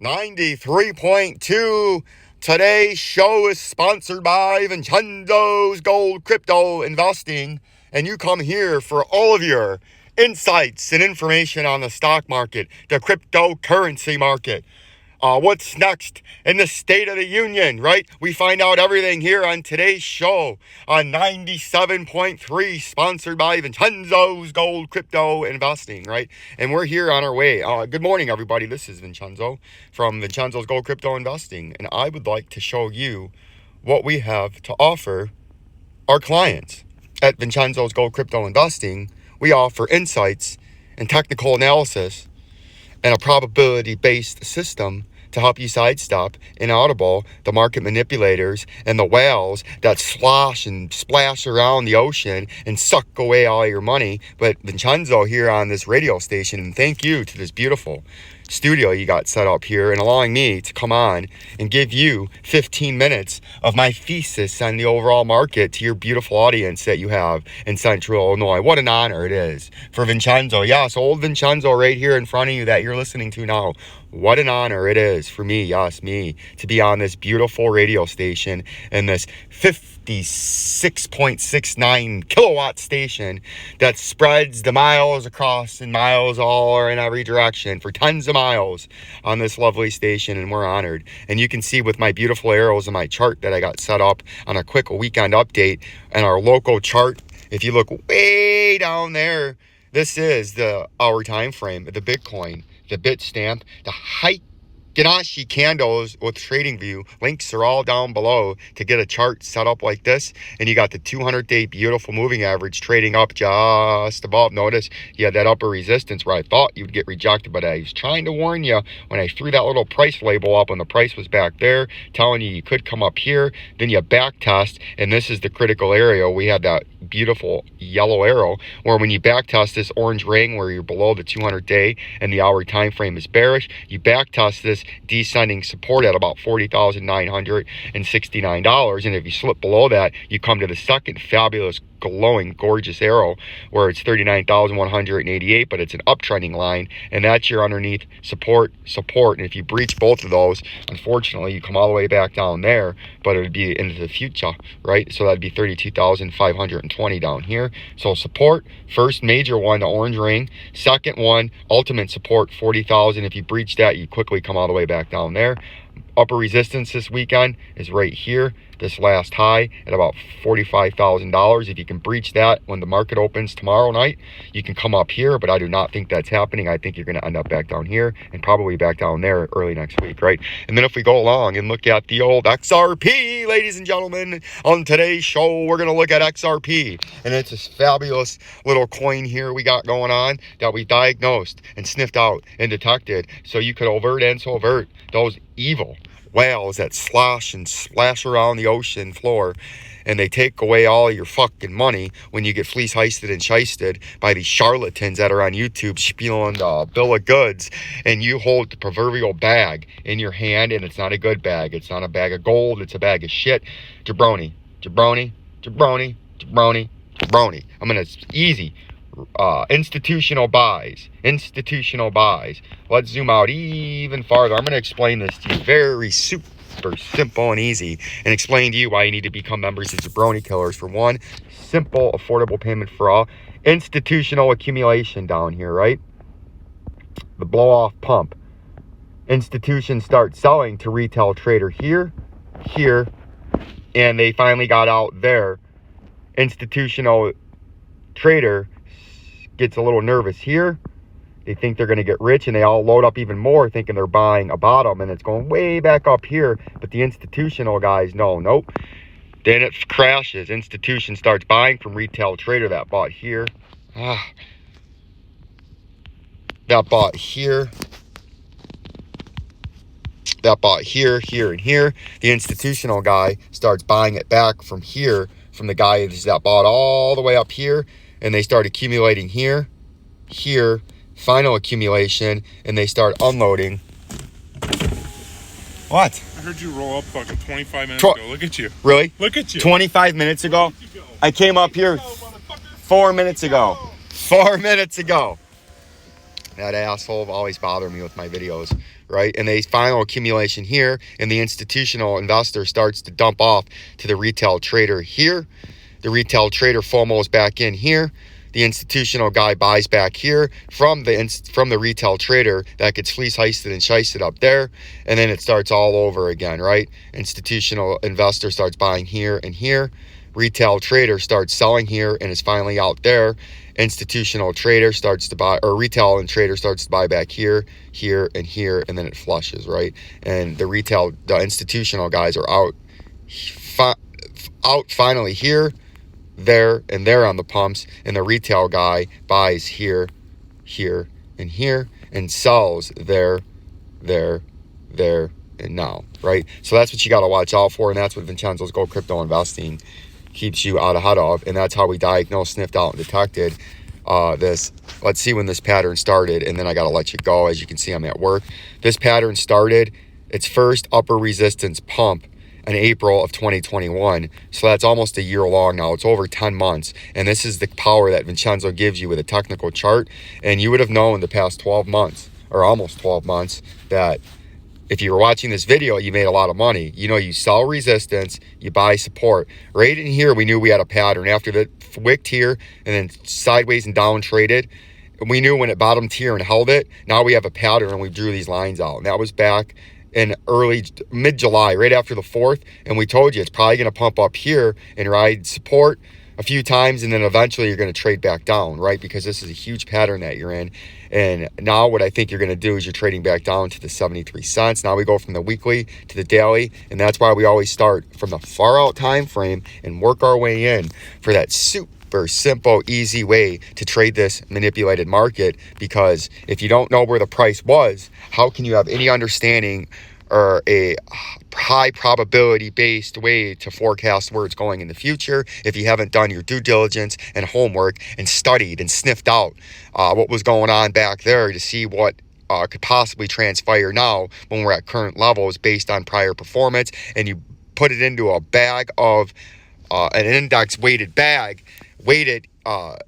93.2. Today's show is sponsored by Vincenzo'S Gold Crypto Investing, and you come here for all of your insights and information on the stock market, the cryptocurrency market. What's next in the State of the Union, right? We find out everything here on today's show on 97.3, sponsored by Vincenzo'S Gold Crypto Investing, right? And we're here on our way. Good morning, everybody. This is Vincenzo from Vincenzo'S Gold Crypto Investing, and I would like to show you what we have to offer our clients. At Vincenzo'S Gold Crypto Investing, we offer insights and technical analysis and a probability-based system to help you sidestep and audible the market manipulators and the whales that slosh and splash around the ocean and suck away all your money. But Vincenzo here on this radio station, and thank you to this beautiful studio you got set up here and allowing me to come on and give you 15 minutes of my thesis on the overall market to your beautiful audience that you have in Central Illinois. What an honor it is for Vincenzo. Yes, old Vincenzo right here in front of you that you're listening to now. What an honor it is for me, yes, me, to be on this beautiful radio station and this 56.69 kilowatt station that spreads the miles across and miles all in every direction for tons of miles on this lovely station, and we're honored. And you can see with my beautiful arrows in my chart that I got set up on a quick weekend update and our local chart. If you look way down there, this is the hour time frame, the Bitcoin, the Bitstamp, the Ganashi candles with trading view. Links are all down below to get a chart set up like this. And you got the 200-day beautiful moving average trading up just above. Notice you had that upper resistance where I thought you would get rejected, but I was trying to warn you when I threw that little price label up when the price was back there, telling you could come up here. Then you back test, and this is the critical area. We had that beautiful yellow arrow where when you back test this orange ring where you're below the 200-day and the hour time frame is bearish, you back test this descending support at about $40,969, and if you slip below that, you come to the second fabulous glowing gorgeous arrow where it's 39,188, but it's an uptrending line, and that's your underneath support. And if you breach both of those, unfortunately you come all the way back down there, but it would be into the future, right? So that'd be 32,520 down here. So support, first major one, the orange ring. Second one, ultimate support, 40,000. If you breach that, you quickly come all the way back down there. Upper resistance this weekend is right here, this last high at about $45,000. If you can breach that when the market opens tomorrow night, you can come up here, but I do not think that's happening. I think you're going to end up back down here and probably back down there early next week, right? And then if we go along and look at the old XRP, ladies and gentlemen, on today's show, we're going to look at XRP, and it's this fabulous little coin here we got going on that we diagnosed and sniffed out and detected so you could overt and subvert those evil whales that slosh and splash around the ocean floor, and they take away all your fucking money when you get fleece heisted and shysted by these charlatans that are on YouTube spieling the bill of goods, and you hold the proverbial bag in your hand, and it's not a good bag. It's not a bag of gold. It's a bag of shit. Jabroni. I'm gonna easy. Institutional buys. Let's zoom out even farther. I'm going to explain this to you very super simple and easy, and explain to you why you need to become members of Jabroni Killers. For one, simple, affordable payment for all. Institutional accumulation down here, right? The blow-off pump. Institutions start selling to retail trader here, and they finally got out there. Institutional trader gets a little nervous here. They think they're going to get rich, and they all load up even more thinking they're buying a bottom, and it's going way back up here. But the institutional guys nope. Then it crashes. Institution starts buying from retail trader that bought here. That bought here, and here. The institutional guy starts buying it back from here, from the guy that bought all the way up here, and they start accumulating here, final accumulation, and they start unloading. What? I heard you roll up fucking 25 minutes ago. Look at you. Really? Look at you. 25 minutes ago? I came up here 4 minutes ago. 4 minutes ago. That asshole always bothered me with my videos. right? And the final accumulation here, and the institutional investor starts to dump off to the retail trader here. The retail trader FOMOs back in here. The institutional guy buys back here from the retail trader that gets fleece heisted and shisted up there. And then it starts all over again, right? Institutional investor starts buying here and here. Retail trader starts selling here and is finally out there. Institutional trader starts to buy, or retail and trader starts to buy back here, here, and here, and then it flushes, right? And the institutional guys are out finally here, there, and there on the pumps, and the retail guy buys here, here, and here, and sells there, there, there, and now, right? So that's what you got to watch out for, and that's what Vincenzo's Gold Crypto Investing keeps you out ahead of, and that's how we diagnosed, sniffed out, and detected this. Let's see when this pattern started, and then I got to let you go. As you can see, I'm at work. This pattern started its first upper resistance pump in April of 2021. So that's almost a year long now. It's over 10 months. And this is the power that Vincenzo gives you with a technical chart. And you would have known the past 12 months, or almost 12 months, that if you were watching this video, you made a lot of money. You know, you sell resistance, you buy support. Right in here, we knew we had a pattern. After the wicked here and then sideways and down traded, we knew when it bottomed here and held it. Now we have a pattern, and we drew these lines out. And that was back in mid-July, right after the 4th. And we told you it's probably going to pump up here and ride support a few times, and then eventually you're going to trade back down, right? Because this is a huge pattern that you're in. And now what I think you're going to do is you're trading back down to the 73 cents. Now we go from the weekly to the daily, and that's why we always start from the far out time frame and work our way in for that super simple, easy way to trade this manipulated market. Because if you don't know where the price was, how can you have any understanding or a high probability based way to forecast where it's going in the future if you haven't done your due diligence and homework and studied and sniffed out what was going on back there to see what could possibly transpire now when we're at current levels based on prior performance, and you put it into a bag of an index weighted bag, weighted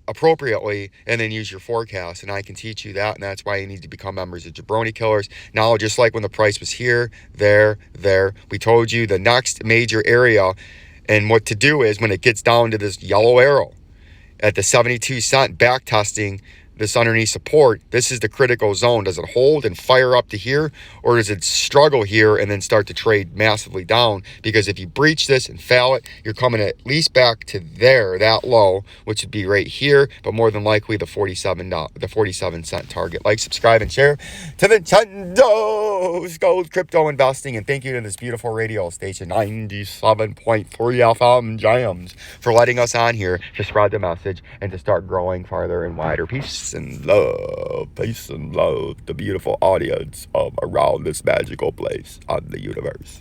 appropriately, and then use your forecast. And I can teach you that, and that's why you need to become members of Jabroni Killers. Now, just like when the price was here, there, we told you the next major area, and what to do is when it gets down to this yellow arrow at the 72 cent back testing this underneath support, this is the critical zone. Does it hold and fire up to here, or does it struggle here and then start to trade massively down? Because if you breach this and fail it, you're coming at least back to there, that low, which would be right here, but more than likely the 47 cent target. Like, subscribe, and share to Vincenzo's Gold Crypto Investing. And thank you to this beautiful radio station, 97.3 FM Jams, for letting us on here to spread the message and to start growing farther and wider. Peace and love, the beautiful audience of around this magical place on the universe.